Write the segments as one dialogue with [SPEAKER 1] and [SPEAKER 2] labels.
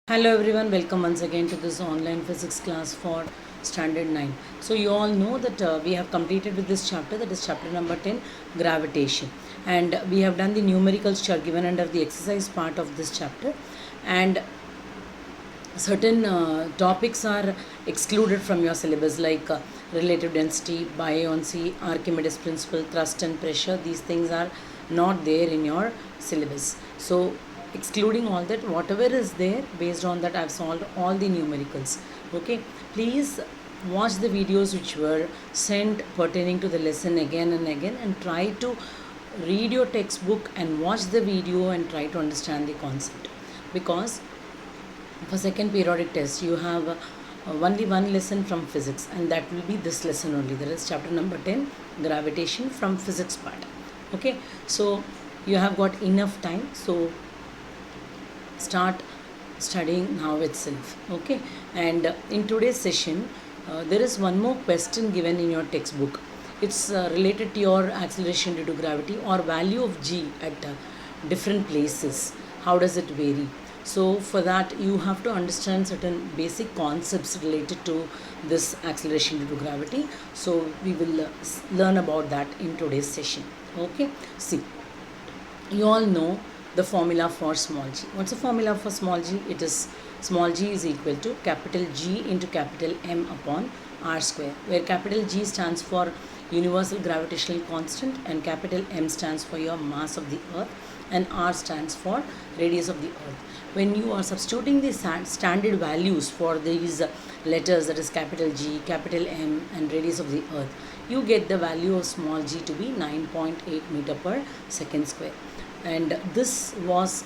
[SPEAKER 1] Hello everyone, welcome once again to this online physics class for standard 9. So you all know that we have completed with this chapter, that is chapter number 10, gravitation, and we have done the numericals which are given under the exercise part of this chapter, and certain topics are excluded from your syllabus like relative density, buoyancy, Archimedes principle, thrust and pressure. These things are not there in your syllabus. So excluding all that, whatever is there, based on that I've solved all the numericals. Okay, please watch the videos which were sent pertaining to the lesson again and again, and try to read your textbook and watch the video and try to understand the concept, because for second periodic test you have only one lesson from physics, and that will be this lesson only, that is chapter number 10, gravitation, from physics part. Okay, so you have got enough time, so start studying now itself. Okay, and in today's session there is one more question given in your textbook. It's related to your acceleration due to gravity, or value of g at different places. How does it vary? So for that you have to understand certain basic concepts related to this acceleration due to gravity. So we will learn about that in today's session. Okay, see, you all know the formula for small g. What's the formula for small g? It is small g is equal to capital G into capital M upon r square, where capital G stands for universal gravitational constant, and capital M stands for your mass of the earth, and r stands for radius of the earth. When you are substituting the standard values for these letters, that is capital G, capital M and radius of the earth, you get the value of small g to be 9.8 meter per second square. And this was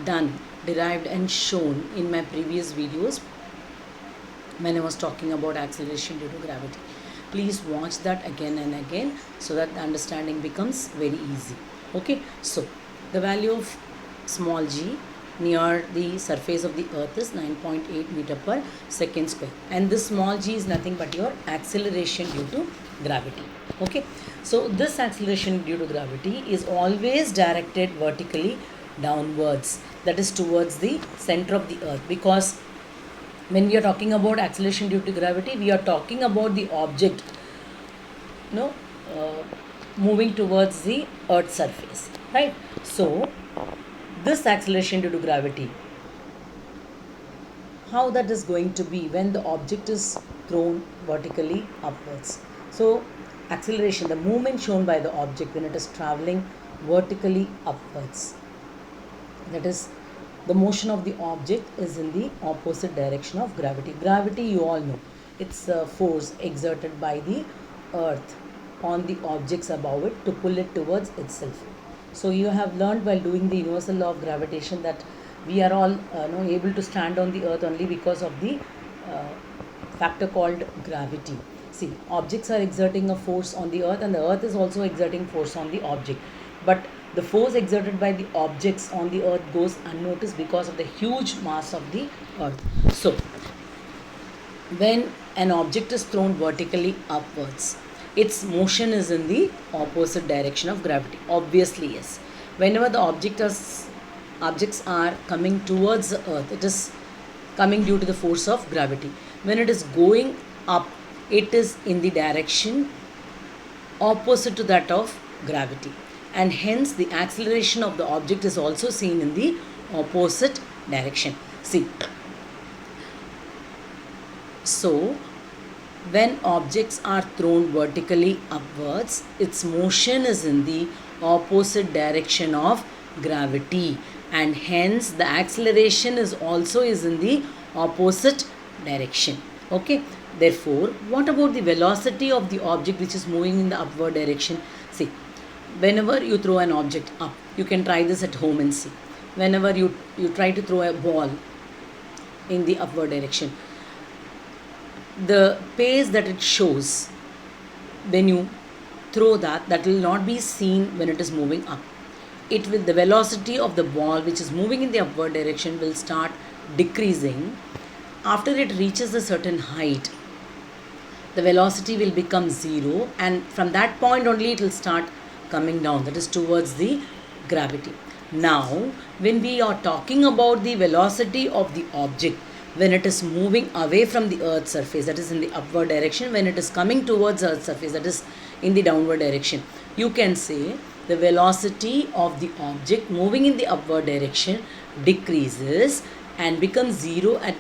[SPEAKER 1] derived and shown in my previous videos when I was talking about acceleration due to gravity. Please watch that again and again so that the understanding becomes very easy. Okay, so the value of small g near the surface of the earth is 9.8 meter per second square, and this small g is nothing but your acceleration due to gravity. Okay, so this acceleration due to gravity is always directed vertically downwards, that is towards the center of the earth, because when we are talking about acceleration due to gravity, we are talking about the object, no, moving towards the earth's surface, right? So this acceleration due to gravity, how that is going to be when the object is thrown vertically upwards. So acceleration, the movement shown by the object when it is traveling vertically upwards, that is, the motion of the object is in the opposite direction of gravity. Gravity, you all know, it's a force exerted by the earth on the objects above it to pull it towards itself. So you have learned while doing the universal law of gravitation that we are all able to stand on the earth only because of the factor called gravity. See, objects are exerting a force on the earth, and the earth is also exerting force on the object, but the force exerted by the objects on the earth goes unnoticed because of the huge mass of the earth. So when an object is thrown vertically upwards, its motion is in the opposite direction of gravity. Obviously, yes. Whenever the objects are coming towards the earth, it is coming due to the force of gravity. When it is going up, it is in the direction opposite to that of gravity, and hence the acceleration of the object is also seen in the opposite direction. See, so when objects are thrown vertically upwards, its motion is in the opposite direction of gravity, and hence the acceleration is also in the opposite direction. Okay, therefore what about the velocity of the object which is moving in the upward direction? See, whenever you throw an object up, you can try this at home and see. Whenever you try to throw a ball in the upward direction, the pace that it shows when you throw that will not be seen when it is moving up. It will, the velocity of the ball which is moving in the upward direction will start decreasing. After it reaches a certain height, the velocity will become zero, and from that point only it will start coming down, that is towards the gravity. Now, when we are talking about the velocity of the object, when it is moving away from the earth's surface, that is in the upward direction, when it is coming towards earth's surface, that is in the downward direction, you can say the velocity of the object moving in the upward direction decreases and becomes zero at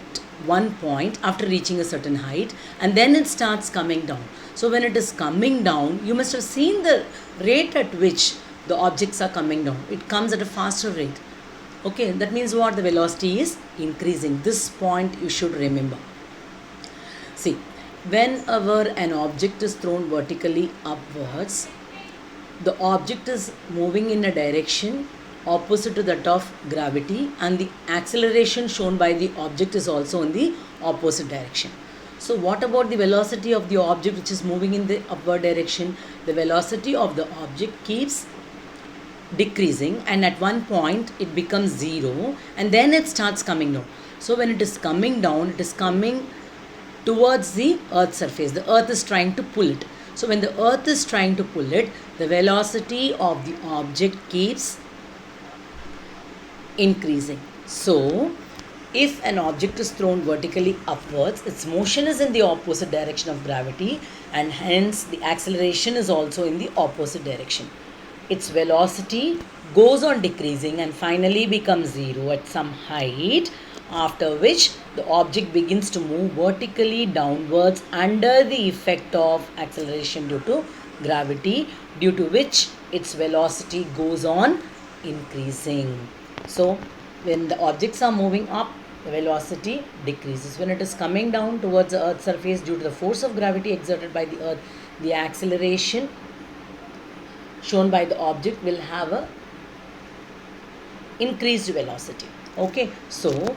[SPEAKER 1] one point after reaching a certain height, and then it starts coming down. So when it is coming down, you must have seen the rate at which the objects are coming down. It comes at a faster rate. Okay, that means what? The velocity is increasing. This point you should remember. See, whenever an object is thrown vertically upwards, the object is moving in a direction opposite to that of gravity, and the acceleration shown by the object is also in the opposite direction. So what about the velocity of the object which is moving in the upward direction? The velocity of the object keeps decreasing, and at one point it becomes zero, and then it starts coming down. So when it is coming down, it is coming towards the earth's surface. The earth is trying to pull it. So when the earth is trying to pull it, the velocity of the object keeps increasing. So if an object is thrown vertically upwards, its motion is in the opposite direction of gravity, and hence the acceleration is also in the opposite direction. Its velocity goes on decreasing and finally becomes zero at some height, after which the object begins to move vertically downwards under the effect of acceleration due to gravity, due to which its velocity goes on increasing. So when the objects are moving up, the velocity decreases. When it is coming down towards the earth's surface, due to the force of gravity exerted by the earth, the acceleration shown by the object will have a increased velocity. Okay, so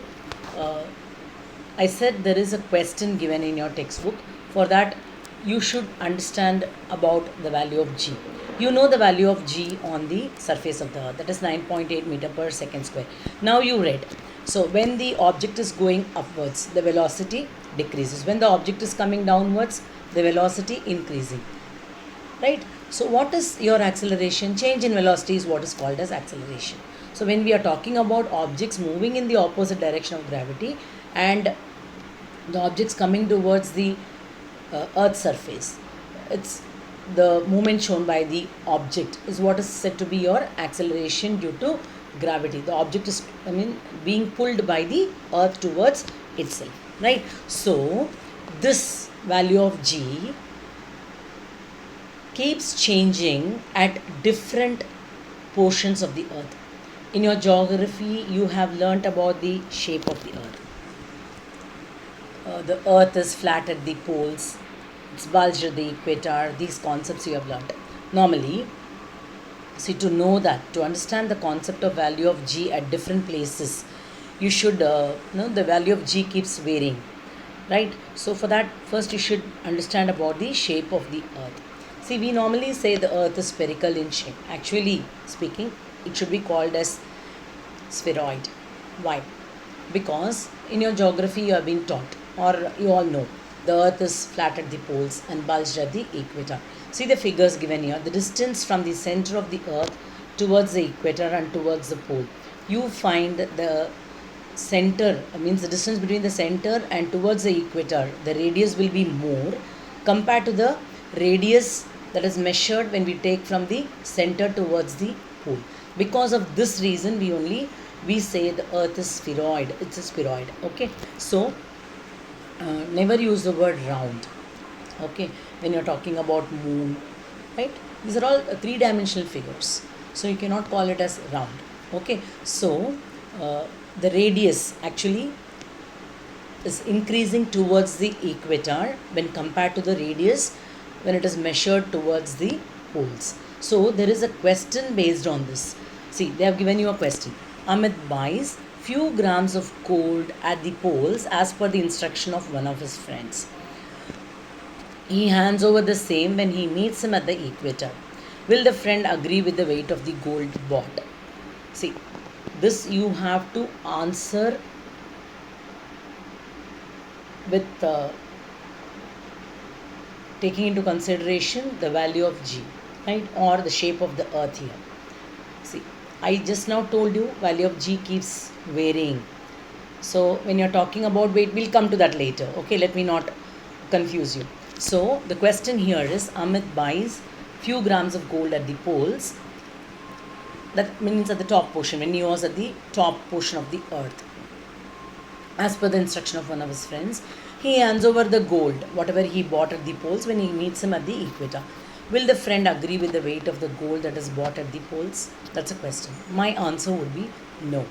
[SPEAKER 1] I said there is a question given in your textbook. For that, you should understand about the value of g. You know the value of g on the surface of the earth, that is 9.8 meter per second square. Now you read. So when the object is going upwards, the velocity decreases. When the object is coming downwards, the velocity increasing. Right? So what is your acceleration? Change in velocity is what is called as acceleration. So when we are talking about objects moving in the opposite direction of gravity and the objects coming towards the earth's surface, it's the movement shown by the object is what is said to be your acceleration due to gravity. The object is, being pulled by the earth towards itself, right? So this value of g keeps changing at different portions of the earth. In your geography, you have learnt about the shape of the earth. The earth is flat at the poles, it's bulged at the equator. These concepts you have learnt. Normally, see, to know that, to understand the concept of value of g at different places, you should know the value of g keeps varying, right? So for that, first you should understand about the shape of the earth. See, we normally say the earth is spherical in shape. Actually speaking, it should be called as spheroid. Why? Because in your geography you have been taught, or you all know, the earth is flat at the poles and bulged at the equator. See the figures given here. The distance from the center of the earth towards the equator and towards the pole. You find the center, means the distance between the center and towards the equator, the radius will be more compared to the radius that is measured when we take from the center towards the pole. Because of this reason, we say the earth is spheroid. It's a spheroid. Okay, so never use the word round. Okay, when you're talking about moon, right? These are all three-dimensional figures, so you cannot call it as round. Okay, so the radius actually is increasing towards the equator when compared to the radius when it is measured towards the poles. So there is a question based on this. See, they have given you a question. Amit buys few grams of gold at the poles as per the instruction of one of his friends. He hands over the same when he meets him at the equator. Will the friend agree with the weight of the gold bought? See, this you have to answer with taking into consideration the value of g, right, or the shape of the earth here. See, I just now told you value of G keeps varying. So when you're talking about weight, we'll come to that later. Okay, let me not confuse you. So the question here is Amit buys few grams of gold at the poles. That means at the top portion, when he was at the top portion of the earth. As per the instruction of one of his friends, he hands over the gold, whatever he bought at the poles, when he meets him at the equator. Will the friend agree with the weight of the gold that is bought at the poles? That's a question. My answer would be no.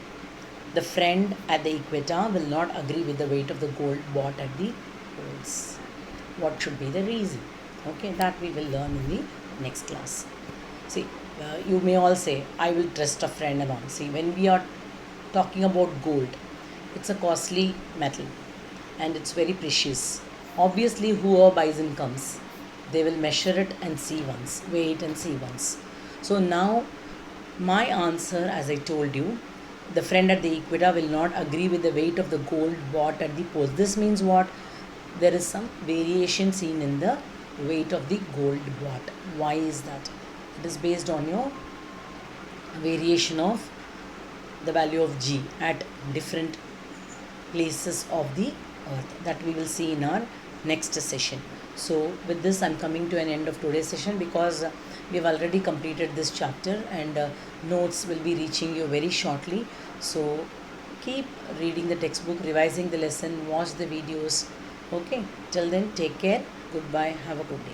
[SPEAKER 1] The friend at the equator will not agree with the weight of the gold bought at the poles. What should be the reason? Okay, that we will learn in the next class. See, you may all say, I will trust a friend and all. See, when we are talking about gold, it's a costly metal and it's very precious. Obviously, whoever buys in comes, they will measure it and see once, weigh it and see once. So now, my answer, as I told you, the friend at the equator will not agree with the weight of the gold bought at the post. This means what? There is some variation seen in the weight of the gold bought. Why is that? It is based on your variation of the value of G at different places of the earth, that we will see in our next session. So with this I'm coming to an end of today's session, because we have already completed this chapter, and notes will be reaching you very shortly. So keep reading the textbook, revising the lesson, watch the videos. Okay, till then, take care, goodbye, have a good day.